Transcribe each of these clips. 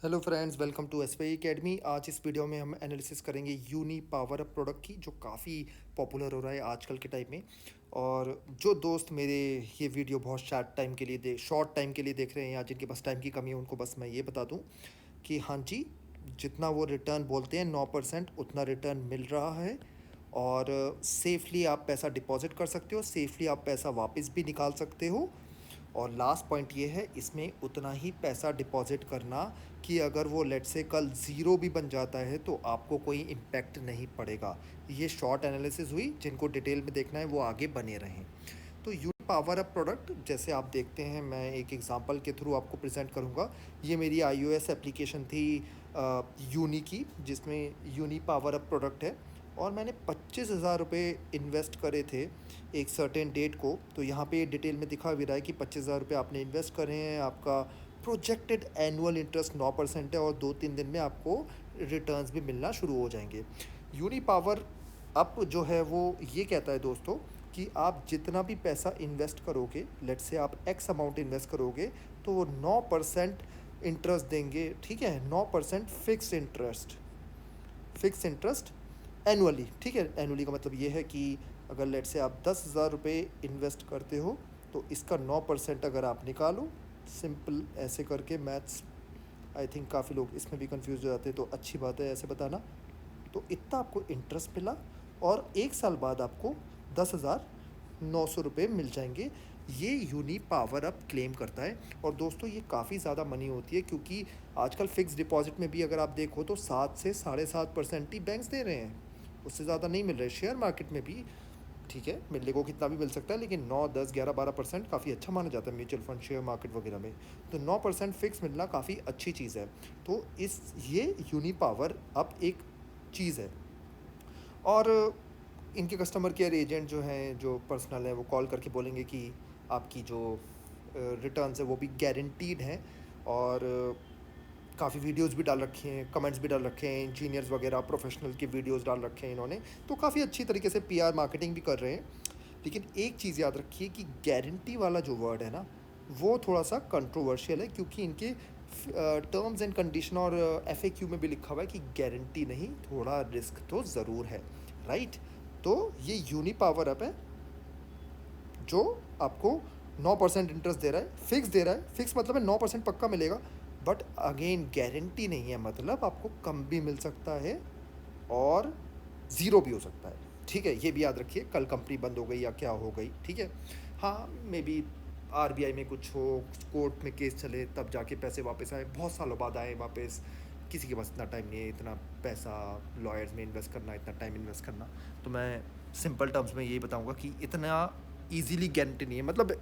Hello friends, welcome to S Y academy. आज इस video में हम एनालिसिस करेंगे यूनी पावर अप प्रोडक्ट की, जो काफ़ी पॉपुलर हो रहा है आजकल के टाइम में। और जो दोस्त मेरे ये वीडियो बहुत शॉर्ट टाइम के लिए देख रहे हैं या जिनके पास टाइम की कमी है, उनको बस मैं ये बता दूं कि हाँ जी, जितना वो रिटर्न बोलते हैं 9% उतना रिटर्न मिल रहा है। और सेफली आप पैसा डिपॉजिट कर सकते हो, सेफली आप पैसा वापस भी निकाल सकते हो। और लास्ट पॉइंट ये है, इसमें उतना ही पैसा डिपॉजिट करना कि अगर वो लेट से कल ज़ीरो भी बन जाता है तो आपको कोई इम्पैक्ट नहीं पड़ेगा। ये शॉर्ट एनालिसिस हुई, जिनको डिटेल में देखना है वो आगे बने रहें। तो यूनी पावर अप प्रोडक्ट जैसे आप देखते हैं, मैं एक एग्जांपल के थ्रू आपको प्रेजेंट करूंगा। ये मेरी iOS एप्लीकेशन थी यूनी की, जिसमें यूनी पावर अप प्रोडक्ट है। और मैंने 25,000 रुपये इन्वेस्ट करे थे एक सर्टेन डेट को। तो यहाँ पे डिटेल में दिखा भी रहा है कि 25,000 रुपये आपने इन्वेस्ट करे हैं, आपका प्रोजेक्टेड एनुअल इंटरेस्ट 9% है और 2-3 दिन में आपको रिटर्न्स भी मिलना शुरू हो जाएंगे। यूनी पावर अप जो है वो ये कहता है दोस्तों कि आप जितना भी पैसा इन्वेस्ट करोगे, लेट से आप एक्स अमाउंट इन्वेस्ट करोगे, तो वो 9% इंटरेस्ट देंगे। ठीक है, 9% फिक्स इंटरेस्ट एनुअली। ठीक है, एनुअली का मतलब ये है कि अगर लेट से आप 10,000 रुपये इन्वेस्ट करते हो तो इसका 9% अगर आप निकालो, सिंपल ऐसे करके मैथ्स, आई थिंक काफ़ी लोग इसमें भी कंफ्यूज हो जाते हैं, तो अच्छी बात है ऐसे बताना। तो इतना आपको इंटरेस्ट मिला और 1 साल बाद आपको 10,900 रुपये मिल जाएंगे। ये यूनी पावर अप क्लेम करता है। और दोस्तों, ये काफ़ी ज़्यादा मनी होती है, क्योंकि आजकल फिक्स डिपॉजिट में भी अगर आप देखो तो 7 से 7.5% ही बैंक्स दे रहे हैं, उससे ज़्यादा नहीं मिल रहे। शेयर मार्केट में भी ठीक है, मिलने को कितना भी मिल सकता है, लेकिन 9, 10, 11, 12% काफ़ी अच्छा माना जाता है म्यूचुअल फंड, शेयर मार्केट वगैरह में। तो 9% फिक्स मिलना काफ़ी अच्छी चीज़ है। तो ये यूनी पावर अप एक चीज़ है। और इनके कस्टमर केयर एजेंट जो हैं, जो पर्सनल हैं, वो कॉल करके बोलेंगे कि आपकी जो रिटर्न्स है वो भी गारंटीड हैं। और काफ़ी वीडियोस भी डाल रखे हैं, कमेंट्स भी डाल रखे हैं, इंजीनियर्स वगैरह प्रोफेशनल के वीडियोस डाल रखे हैं इन्होंने। तो काफ़ी अच्छी तरीके से पीआर मार्केटिंग भी कर रहे हैं। लेकिन एक चीज़ याद रखिए कि गारंटी वाला जो वर्ड है ना, वो थोड़ा सा कंट्रोवर्शियल है, क्योंकि इनके टर्म्स एंड कंडीशन और एफएक्यू में भी लिखा हुआ है कि गारंटी नहीं, थोड़ा रिस्क तो ज़रूर है। राइट। तो ये यूनी पावर अप है जो आपको 9% इंटरेस्ट दे रहा है, फिक्स दे रहा है। फिक्स मतलब है 9% पक्का मिलेगा, बट अगेन गारंटी नहीं है, मतलब आपको कम भी मिल सकता है और ज़ीरो भी हो सकता है। ठीक है, ये भी याद रखिए, कल कंपनी बंद हो गई या क्या हो गई। ठीक है, हाँ, मे बी आरबीआई में कुछ हो, कोर्ट में केस चले, तब जाके पैसे वापस आए, बहुत सालों बाद आए वापस। किसी के पास इतना टाइम नहीं है, इतना पैसा लॉयर्स में इन्वेस्ट करना, इतना टाइम इन्वेस्ट करना। तो मैं सिंपल टर्म्स में यही बताऊंगा कि इतना इजीली गारंटी नहीं है। मतलब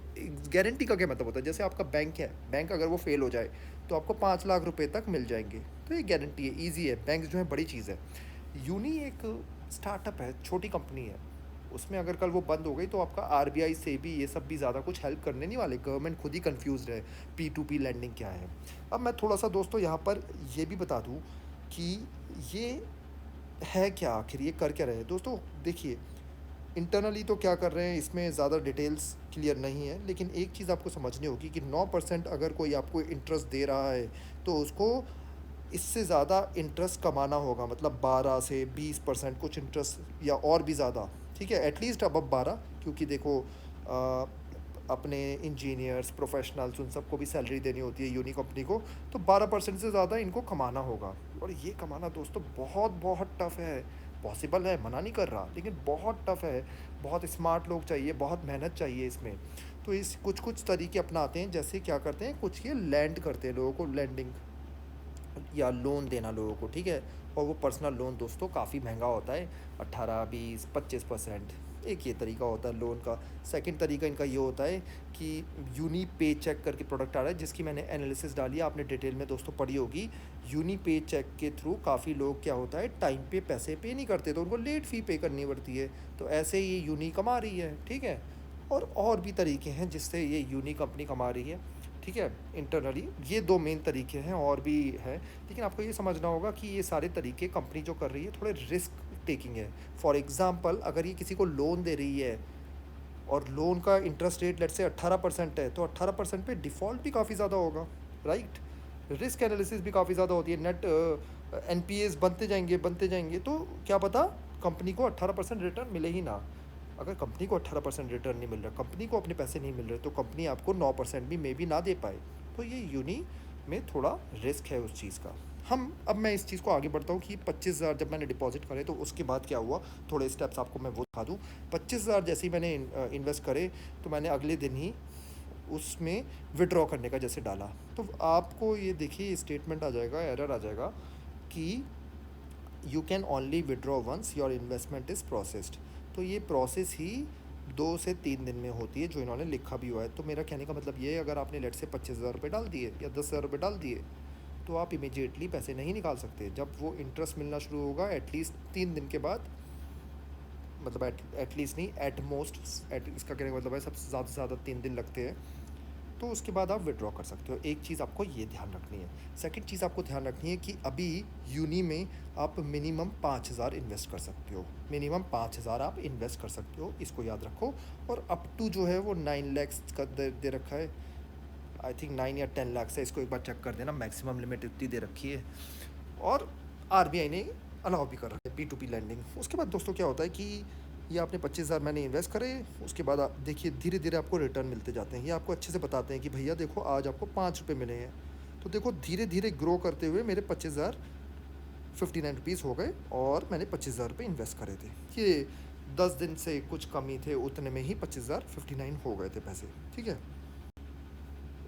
गारंटी का क्या मतलब होता है, जैसे आपका बैंक है, बैंक अगर वो फेल हो जाए तो आपको 5 लाख रुपए तक मिल जाएंगे। तो ये गारंटी है, ईजी है। बैंक जो है बड़ी चीज़ है। यूनी एक स्टार्टअप है, छोटी कंपनी है। उसमें अगर कल वो बंद हो गई तो आपका आरबीआई से भी ये सब भी ज़्यादा कुछ हेल्प करने नहीं वाले। गवर्नमेंट खुद ही कंफ्यूज है पी टू पी लैंडिंग क्या है। अब मैं थोड़ा सा दोस्तों यहाँ पर ये भी बता दूँ कि ये है क्या, आखिर ये कर क्या रहे हैं। दोस्तों देखिए, इंटरनली तो क्या कर रहे हैं इसमें ज़्यादा डिटेल्स क्लियर नहीं है, लेकिन एक चीज़ आपको समझनी होगी कि 9% अगर कोई आपको इंटरेस्ट दे रहा है तो उसको इससे ज़्यादा इंटरेस्ट कमाना होगा, मतलब 12 से 20% कुछ इंटरेस्ट या और भी ज़्यादा। ठीक है, एटलीस्ट अब 12, क्योंकि देखो अपने इंजीनियर्स प्रोफेशनल्स उन सबको भी सैलरी देनी होती है यूनी कंपनी को। तो 12% से ज़्यादा इनको कमाना होगा। और ये कमाना दोस्तों बहुत बहुत टफ़ है। पॉसिबल है, मना नहीं कर रहा, लेकिन बहुत टफ़ है। बहुत स्मार्ट लोग चाहिए, बहुत मेहनत चाहिए इसमें। तो इस कुछ कुछ तरीके अपनाते हैं, जैसे क्या करते हैं, कुछ ये लैंड करते हैं लोगों को, लैंडिंग या लोन देना लोगों को। ठीक है, और वो पर्सनल लोन दोस्तों काफ़ी महंगा होता है, 18, 20, 25%। एक ये तरीका होता है लोन का। सेकंड तरीका इनका ये होता है कि यूनी पे चेक करके प्रोडक्ट आ रहा है, जिसकी मैंने एनालिसिस डाली है, आपने डिटेल में दोस्तों पढ़ी होगी। यूनी पे चेक के थ्रू काफ़ी लोग क्या होता है, टाइम पे पैसे पे नहीं करते, तो उनको लेट फ़ी पे करनी पड़ती है। तो ऐसे ये यूनी कमा रही है। ठीक है, और भी तरीके हैं जिससे ये यूनी कंपनी कमा रही है। ठीक है, इंटरनली ये दो मेन तरीके हैं, और भी है, लेकिन आपको ये समझना होगा कि ये सारे तरीके कंपनी जो कर रही है थोड़े रिस्क टेकिंग है। फॉर एग्जांपल, अगर ये किसी को लोन दे रही है और लोन का इंटरेस्ट रेट लेट से 18% है, तो 18% पे डिफ़ॉल्ट भी काफ़ी ज़्यादा होगा। राइट। रिस्क एनालिसिस भी काफ़ी ज़्यादा होती है। नेट एनपीएस बनते जाएंगे, तो क्या पता कंपनी को 18% रिटर्न मिले ही ना। अगर कंपनी को 18% रिटर्न नहीं मिल रहा, कंपनी को अपने पैसे नहीं मिल रहे, तो कंपनी आपको 9% भी मे बी ना दे पाए। तो ये यूनी में थोड़ा रिस्क है उस चीज़ का। अब मैं इस चीज़ को आगे बढ़ता हूँ कि 25,000 जब मैंने डिपॉजिट करे तो उसके बाद क्या हुआ, थोड़े स्टेप्स आपको मैं वो दिखा दूँ। 25,000 जैसे ही मैंने इन्वेस्ट करे, तो मैंने अगले दिन ही उसमें विड्रॉ करने का जैसे डाला, तो आपको ये देखिए स्टेटमेंट आ जाएगा, एरर आ जाएगा कि you can only withdraw once your investment is processed. तो ये प्रोसेस ही 2 से 3 दिन में होती है, जो इन्होंने लिखा भी हुआ है। तो मेरा कहने का मतलब ये है, अगर आपने लेट से 25,000 रुपये डाल दिए या 10,000 रुपये डाल दिए, तो आप इमीडिएटली पैसे नहीं निकाल सकते। जब वो इंटरेस्ट मिलना शुरू होगा एटलीस्ट 3 दिन के बाद, मतलब एटलीस्ट नहीं, एट मोस्ट, इसका कहने का मतलब है सबसे ज़्यादा से ज़्यादा 3 दिन लगते हैं। तो उसके बाद आप विड्रॉ कर सकते हो। एक चीज़ आपको ये ध्यान रखनी है। सेकंड चीज़ आपको ध्यान रखनी है कि अभी यूनी में आप मिनिमम 5,000 इन्वेस्ट कर सकते हो। मिनिमम 5,000 आप इन्वेस्ट कर सकते हो, इसको याद रखो। और अप टू जो है वो 9 लैक्स का दे रखा है, आई थिंक 9 या 10 लाख है, इसको एक बार चेक कर देना। मैक्सिमम लिमिट इतनी दे रखी है, और आरबीआई ने अलाउ भी कर रखा है P2P लैंडिंग। उसके बाद दोस्तों क्या होता है कि ये आपने 25,000 मैंने इन्वेस्ट करे, उसके बाद आप देखिए धीरे धीरे आपको रिटर्न मिलते जाते हैं। ये आपको अच्छे से बताते हैं कि भैया देखो आज आपको 5 रुपये मिले हैं, तो देखो धीरे धीरे ग्रो करते हुए मेरे 25,000 59 रुपीज़ हो गए, और मैंने 25,000 रुपये इन्वेस्ट करे थे। ये 10 दिन से कुछ कम ही थे, उतने में ही 25,059 हो गए थे पैसे, ठीक है।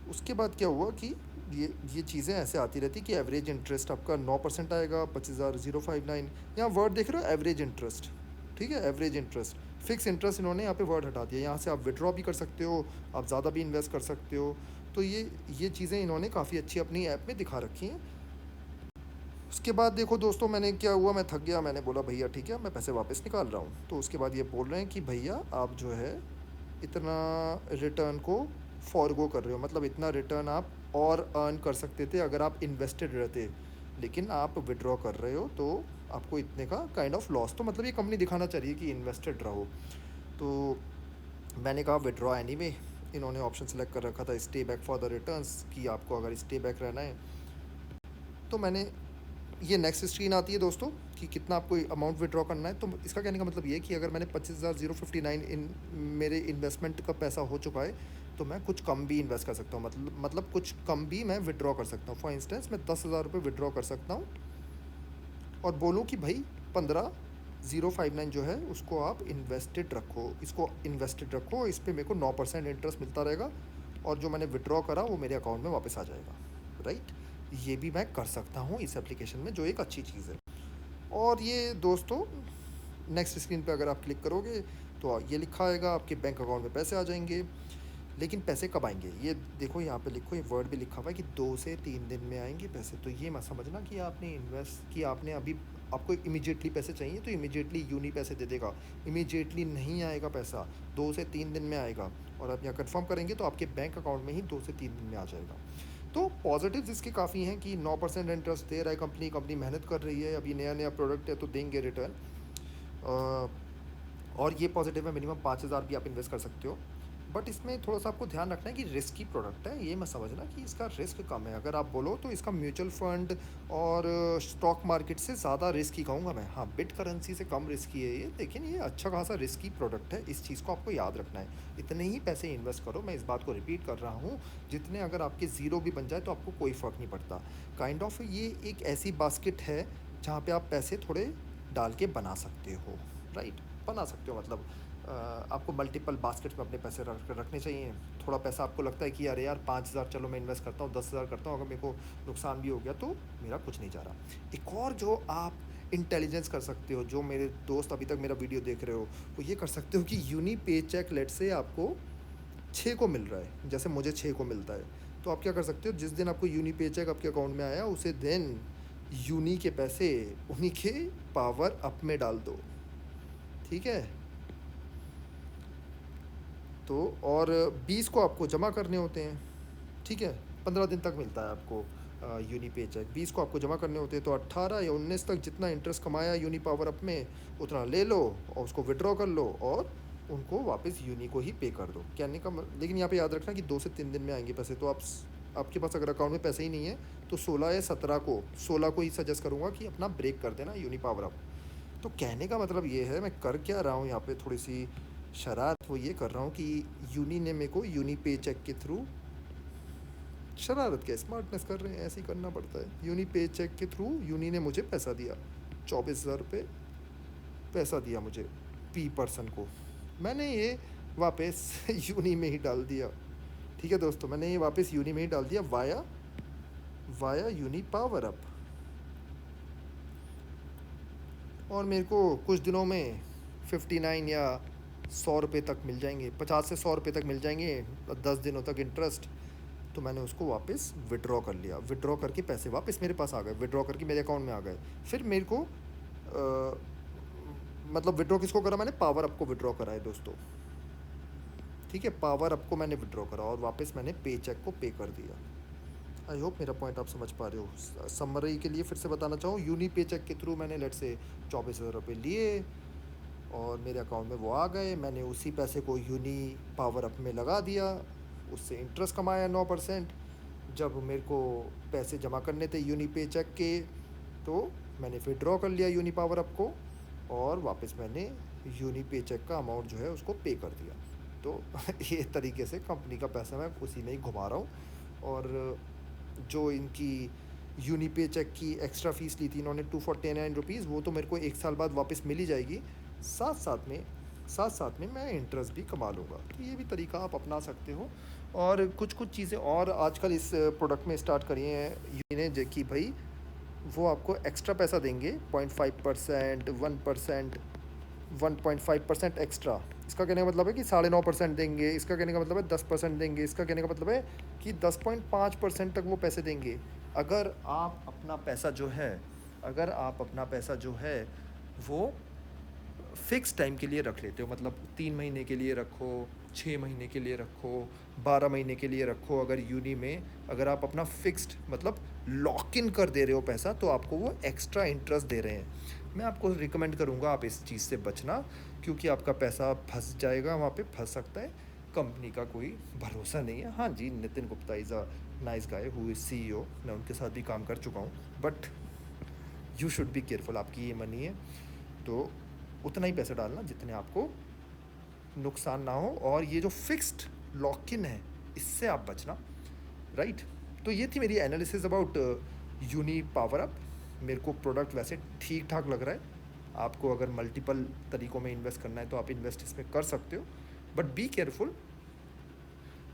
उसके बाद क्या हुआ कि ये चीज़ें ऐसे आती रहती कि एवरेज इंटरेस्ट आपका 9% आएगा, 25,059। यहाँ वर्ड देख रहे हो, एवरेज इंटरेस्ट, ठीक है, एवरेज इंटरेस्ट। फिक्स इंटरेस्ट इन्होंने यहाँ पे वर्ड हटा दिया। यहाँ से आप विड्रॉ भी कर सकते हो, आप ज़्यादा भी इन्वेस्ट कर सकते हो। तो ये चीज़ें इन्होंने काफ़ी अच्छी अपनी ऐप में दिखा रखी हैं। उसके बाद देखो दोस्तों, मैंने क्या हुआ, मैं थक गया, मैंने बोला भैया ठीक है मैं पैसे वापस निकाल रहा हूँ। तो उसके बाद ये बोल रहे हैं कि भैया आप जो है इतना रिटर्न को फॉरगो कर रहे हो, मतलब इतना रिटर्न आप और अर्न कर सकते थे अगर आप इन्वेस्टेड रहते, लेकिन आप विड्रॉ कर रहे हो, तो आपको इतने का काइंड ऑफ लॉस। तो मतलब ये कंपनी दिखाना चाह रही है कि इन्वेस्टेड रहो। तो मैंने कहा विड्रॉ एनीवे। इन्होंने ऑप्शन सेलेक्ट कर रखा था stay back for the returns, कि आपको अगर स्टे बैक रहना है। तो मैंने, ये नेक्स्ट स्क्रीन आती है दोस्तों कि कितना आपको अमाउंट विड्रॉ करना है। तो इसका कहने का मतलब ये है कि अगर मैंने 25,059 इन मेरे इन्वेस्टमेंट का पैसा हो चुका है, तो मैं कुछ कम भी इन्वेस्ट कर सकता हूँ, मतलब कुछ कम भी मैं विड्रॉ कर सकता हूँ। फॉर इंस्टेंस मैं 10,000 रुपये विड्रॉ कर सकता हूँ, और बोलूँ कि भाई 15,059 जो है उसको आप इन्वेस्टेड रखो, इसको इन्वेस्टेड रखो, इस पर मेरे को 9% इंटरेस्ट मिलता रहेगा, और जो मैंने विड्रॉ करा वो मेरे अकाउंट में वापस आ जाएगा, राइट। ये भी मैं कर सकता हूँ इस एप्लीकेशन में, जो एक अच्छी चीज़ है। और ये दोस्तों नेक्स्ट स्क्रीन पे अगर आप क्लिक करोगे, तो ये लिखा आएगा आपके बैंक अकाउंट में पैसे आ जाएंगे। लेकिन पैसे कब आएंगे, ये देखो यहाँ पे लिखो, ये वर्ड भी लिखा हुआ है कि 2 से 3 दिन में आएंगे पैसे। तो ये मत समझना कि आपने इन्वेस्ट कि आपने अभी, आपको इमीडिएटली पैसे चाहिए तो इमीडिएटली यूनी पैसे दे देगा। इमीडिएटली नहीं आएगा पैसा, 2 से 3 दिन में आएगा। और आप यहाँ कन्फर्म करेंगे तो आपके बैंक अकाउंट में ही 2 से 3 दिन में आ जाएगा। तो पॉजिटिव्स इसके काफ़ी हैं कि 9% इंटरेस्ट दे रहा है कंपनी मेहनत कर रही है, अभी नया नया प्रोडक्ट है तो देंगे रिटर्न। और ये पॉजिटिव है, मिनिमम 5,000 भी आप इन्वेस्ट कर सकते हो। बट इसमें थोड़ा सा आपको ध्यान रखना है कि रिस्की प्रोडक्ट है, ये मत समझना कि इसका रिस्क कम है। अगर आप बोलो तो इसका म्यूचुअल फंड और स्टॉक मार्केट से ज़्यादा रिस्की कहूँगा मैं। हाँ, बिट करेंसी से कम रिस्की है ये, लेकिन ये अच्छा खासा रिस्की प्रोडक्ट है, इस चीज़ को आपको याद रखना है। इतने ही पैसे इन्वेस्ट करो, मैं इस बात को रिपीट कर रहा हूँ, जितने अगर आपके ज़ीरो भी बन जाए तो आपको कोई फ़र्क नहीं पड़ता। काइंड ऑफ ये एक ऐसी बास्केट है जहाँ पर आप पैसे थोड़े डाल के बना सकते हो, राइट, बना सकते हो। मतलब आपको मल्टीपल बास्केट्स में अपने पैसे रखने चाहिए। थोड़ा पैसा आपको लगता है कि अरे यार 5,000 चलो मैं इन्वेस्ट करता हूँ, 10,000 करता हूँ, अगर मेरे को नुकसान भी हो गया तो मेरा कुछ नहीं जा रहा। एक और जो आप इंटेलिजेंस कर सकते हो, जो मेरे दोस्त अभी तक मेरा वीडियो देख रहे हो, वो ये कर सकते हो कि यूनी पे चेक लेट से आपको 6 को मिल रहा है, जैसे मुझे 6 को मिलता है। तो आप क्या कर सकते हो, जिस दिन आपको यूनी पे चेक आपके अकाउंट में आया, उसे दिन यूनी के पैसे उन्हीं के पावर अप में डाल दो, ठीक है। तो और 20 को आपको जमा करने होते हैं, ठीक है। 15 दिन तक मिलता है आपको यूनी पे चेक। 20 को आपको जमा करने होते हैं, तो 18 या 19 तक जितना इंटरेस्ट कमाया यूनी पावर अप में, उतना ले लो और उसको विड्रॉ कर लो, और उनको वापस यूनी को ही पे कर दो। कहने का लेकिन यहाँ पे याद रखना कि 2 से 3 दिन में आएंगे पैसे। तो आप आपके पास अगर अकाउंट में पैसे ही नहीं है तो 16 या 17 को, 16 को ही सजेस्ट करूँगा कि अपना ब्रेक कर देना यूनी पावर अप। तो कहने का मतलब ये है, मैं कर क्या रहा हूँ यहाँ पे, थोड़ी सी शरारत वो ये कर रहा हूँ कि यूनी ने मेरे को यूनी पे चेक के थ्रू, शरारत क्या, स्मार्टनेस कर रहे हैं, ऐसे ही करना पड़ता है। यूनी पे चेक के थ्रू यूनी ने मुझे पैसा दिया, 24,000 रुपये पैसा दिया मुझे पी पर्सन को। मैंने ये वापस यूनी में ही डाल दिया। ठीक है दोस्तों, मैंने ये वापस यूनी में ही डाल दिया via via uni power up. और मेरे को कुछ दिनों में 59 या 100 रुपये तक मिल जाएंगे, 50 से 100 रुपये तक मिल जाएंगे 10 दिनों तक इंटरेस्ट। तो मैंने उसको वापस विड्रॉ कर लिया, विड्रॉ करके पैसे वापस मेरे पास आ गए, विड्रॉ करके मेरे अकाउंट में आ गए। फिर मेरे को मतलब विड्रॉ किसको करा मैंने, पावर अप को विड्रॉ करा है दोस्तों। ठीक है, पावर अप को मैंने विड्रॉ करा और वापस मैंने पे चेक को पे कर दिया। आई होप मेरा पॉइंट आप समझ पा रहे हो। समरी के लिए फिर से बताना चाहूँ, यूनी पे चेक के थ्रू मैंने लेट से 24,000 रुपये लिए और मेरे अकाउंट में वो आ गए। मैंने उसी पैसे को यूनी पावर अप में लगा दिया, उससे इंटरेस्ट कमाया 9%। जब मेरे को पैसे जमा करने थे यूनी पे चेक के, तो मैंने फिर ड्रॉ कर लिया यूनी पावर अप को और वापस मैंने यूनी पे चेक का अमाउंट जो है उसको पे कर दिया। तो ये तरीके से कंपनी का पैसा मैं उसी में ही घुमा रहा हूँ। और जो इनकी यूनी पे चेक की एक्स्ट्रा फ़ीस ली थी इन्होंने 249 रुपीज़, वो तो मेरे को 1 साल बाद वापस मिल ही जाएगी। साथ साथ में मैं इंटरेस्ट भी कमा लूँगा। तो ये भी तरीका आप अपना सकते हो। और कुछ चीज़ें और आजकल इस प्रोडक्ट में स्टार्ट करी हैं यूनी ने, कि भाई वो आपको एक्स्ट्रा पैसा देंगे 0.5%, 1%, 1.5% एक्स्ट्रा। इसका कहने का मतलब है कि 9.5% देंगे, इसका कहने का मतलब है 10% देंगे, इसका कहने का मतलब है कि 10.5% तक वो पैसे देंगे। अगर आप अपना पैसा जो है, अगर आप अपना पैसा जो है वो फ़िक्स टाइम के लिए रख लेते हो, मतलब 3 महीने के लिए रखो, 6 महीने के लिए रखो, 12 महीने के लिए रखो, अगर यूनी में अगर आप अपना फ़िक्स्ड मतलब लॉक इन कर दे रहे हो पैसा, तो आपको वो एक्स्ट्रा इंटरेस्ट दे रहे हैं। मैं आपको रिकमेंड करूँगा आप इस चीज़ से बचना, क्योंकि आपका पैसा फंस जाएगा, वहाँ पे फंस सकता है। कंपनी का कोई भरोसा नहीं है। हाँ जी, Nitin Gupta is a nice guy who is CEO, मैं उनके साथ भी काम कर चुका हूँ, but you should be careful. आपकी ये मनी है तो उतना ही पैसा डालना जितने आपको नुकसान ना हो, और ये जो फिक्स्ड लॉक इन है इससे आप बचना, राइट। तो ये थी मेरी analysis about uni power up. मेरे को प्रोडक्ट वैसे ठीक ठाक लग रहा है। आपको अगर मल्टीपल तरीक़ों में इन्वेस्ट करना है तो आप इन्वेस्ट इसमें कर सकते हो, बट बी केयरफुल।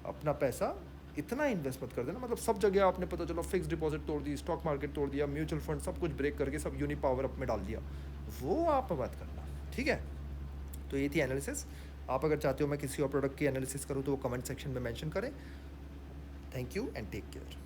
अपना पैसा इतना इन्वेस्ट मत कर देना, मतलब सब जगह आपने पता चला फिक्स डिपॉजिट तोड़ दी, स्टॉक मार्केट तोड़ दिया, म्यूचुअल फंड सब कुछ ब्रेक करके सब यूनी पावर अप में डाल दिया, वो आप मत करना। ठीक है, तो ये थी एनालिसिस। आप अगर चाहते हो मैं किसी और प्रोडक्ट की एनालिसिस करूँ तो वो कमेंट सेक्शन में मेंशन करें। Thank you and take care.